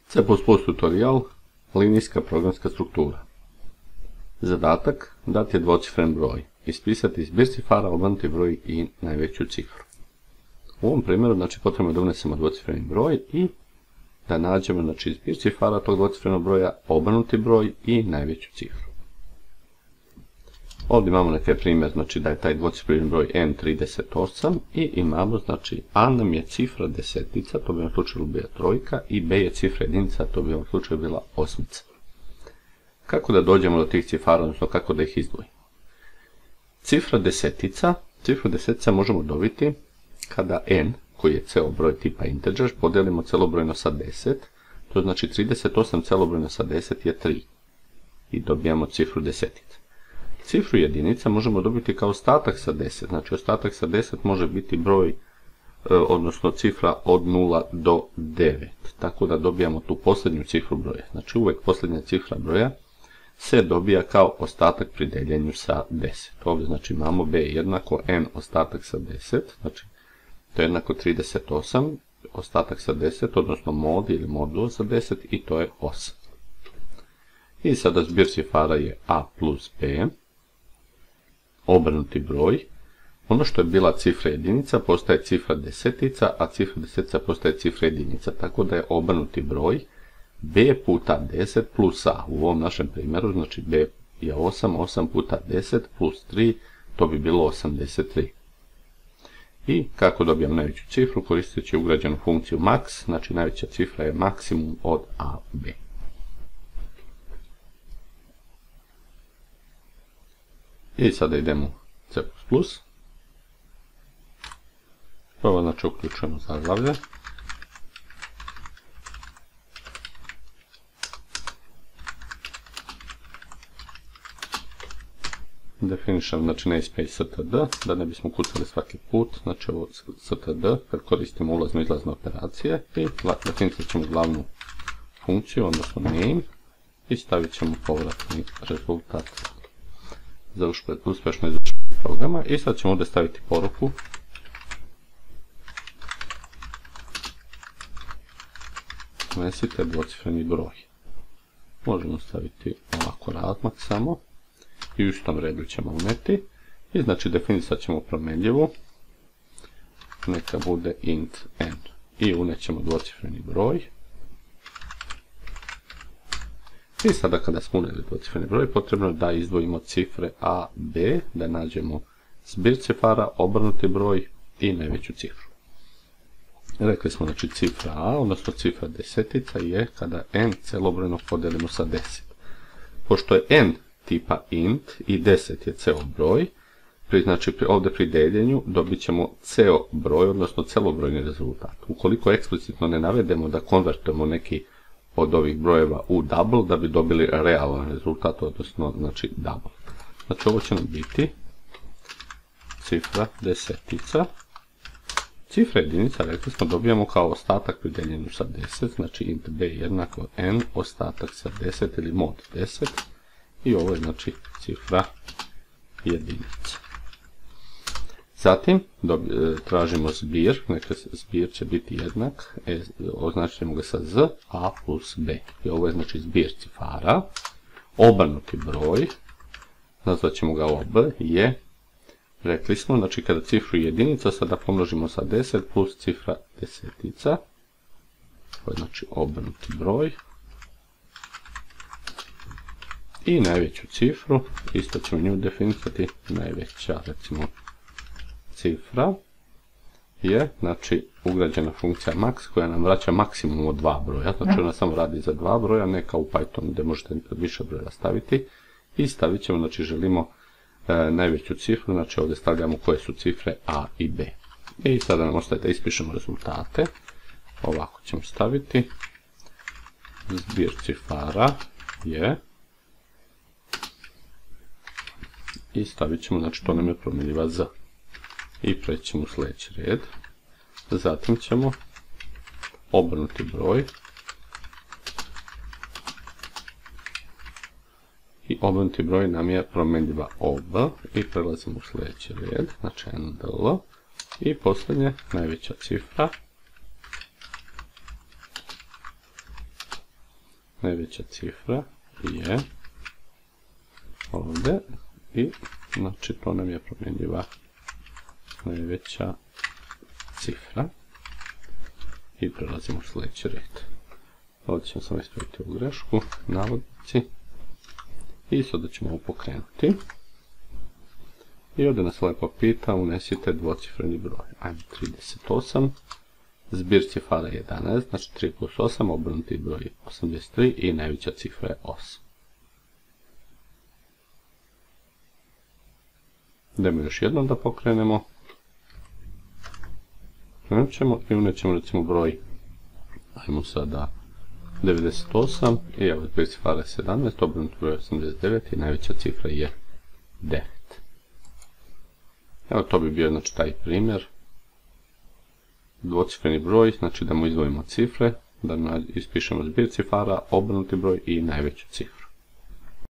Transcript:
C++ tutorial, linijska programska struktura. Zadatak, dati je dvocifren broj, ispisati zbir cifara, obrnuti broj i najveću cifru. U ovom primjeru, potrebno je da unesemo dvocifreni broj i da nađemo, zbir cifara tog dvocifrenog broja, obrnuti broj i najveću cifru. Ovdje imamo neki primjer, da je taj dvocifreni broj n38 i imamo, a nam je cifra desetica, to bi u ovom slučaju bila trojka, i b je cifra jedinica, to bi u ovom slučaju bila osmica. Kako da dođemo do tih cifara, odnosno kako da ih izdvojimo? Cifra desetica možemo dobiti kada n, koji je celobroj tipa integer, podijelimo celobrojno sa 10, to znači 38 celobrojno sa 10 je 3 i dobijamo cifru desetica. Cifru jedinica možemo dobiti kao ostatak sa 10, znači ostatak sa 10 može biti broj, odnosno cifra od 0 do 9, tako da dobijamo tu posljednju cifru broja. Znači uvijek posljednja cifra broja se dobija kao ostatak pri deljenju sa 10. Ovdje imamo b jednako n ostatak sa 10, znači to je jednako 38, ostatak sa 10, odnosno mod ili modulo sa 10 i to je 8. I sada zbir cifara je a plus b, obrnuti broj. Ono što je bila cifra jedinica postaje cifra desetica, a cifra desetica postaje cifra jedinica, tako da je obrnuti broj b puta 10 plus a. U ovom našem primjeru, znači b je 8, 8 puta 10 plus 3, to bi bilo 83. I kako dobijam najveću cifru? Koristeći ugrađenu funkciju max, znači najveća cifra je maksimum od a, b. I sada idemo u C++. Prvo uključujemo zaglavlje. Definišem, namespace std, da ne bismo kucali svaki put, znači ovo std, kad koristimo ulazno-izlazne operacije, i definirati ćemo glavnu funkciju, odnosno name, i stavit ćemo povratni rezultat za uspješno izvršenje programa. I sad ćemo ovdje staviti poruku unesite dvocifreni broj. Možemo staviti ovako razmak samo i u istom redu ćemo uneti i definisat ćemo promjenljivu, neka bude int n, i unećemo dvocifreni broj. I sada kada smo unijeli dvocifreni broj, potrebno je da izdvojimo cifre a, b, da nađemo zbir cifara, obrnuti broj i najveću cifru. Rekli smo, cifra a, odnosno cifra desetica je kada n celobrojno podijelimo sa 10. Pošto je n tipa int i 10 je ceo broj, ovdje pri deljenju dobit ćemo ceo broj, odnosno celobrojni rezultat. Ukoliko eksplicitno ne navedemo da konvertujemo neki od ovih brojeva u double, da bi dobili realan rezultat, odnosno double. Znači ovo će nam biti cifra desetica. Cifra jedinica, rekli smo, dobijamo kao ostatak pri deljenju sa 10, znači int b jednako n ostatak sa 10 ili mod 10, i ovo je cifra jedinica. Zatim tražimo zbir, neka zbir će biti jednak, označit ćemo ga sa z, a plus b. I ovo je zbir cifara, obrnuti broj, nazvat ćemo ga ob, je, rekli smo, kada cifru jedinica sada pomnožimo sa 10 plus cifra desetica, to je obrnuti broj, i najveću cifru, isto ćemo nju definisati, najveća, recimo, cifra je, ugrađena funkcija max koja nam vraća maksimum od dva broja, ona samo radi za dva broja, ne kao u Pythonu gdje možete više broja staviti, i stavit ćemo, želimo najveću cifru, ovdje stavljamo koje su cifre a i b. I sada nam ostaje da ispišemo rezultate, ovako ćemo staviti, zbir cifara je, i stavit ćemo, to nam je promjenjiva z. I prećemo u sljedeći red. Zatim ćemo obrnuti broj. I obrnuti broj nam je promjenjiva ob. I prelazimo u sljedeći red, ndl. I posljednje, najveća cifra najveća cifra je ovdje i znači to nam je promjenjiva najveća cifra i prelazimo u sljedeći red. Ovdje ćemo samo ispraviti ovu grešku, navodnici i sada ćemo ovo pokrenuti i ovdje nas lepo pita unesite dvocifreni broj. Ajmo 38, zbir cifara 11, znači 3 plus 8, obrnuti broj 83 i najveća cifra je 8. Idemo još jednom da pokrenemo. Pokrenut ćemo i unećemo recimo broj, ajmo sada 98 i evo zbir cifara je 17, obrnuti broj 89 i najveća cifra je 9. Evo to bi bio znači taj primjer. Dvocifreni broj, znači da mu izdvojimo cifre, da ispišemo zbir cifara, obrnuti broj i najveću cifru.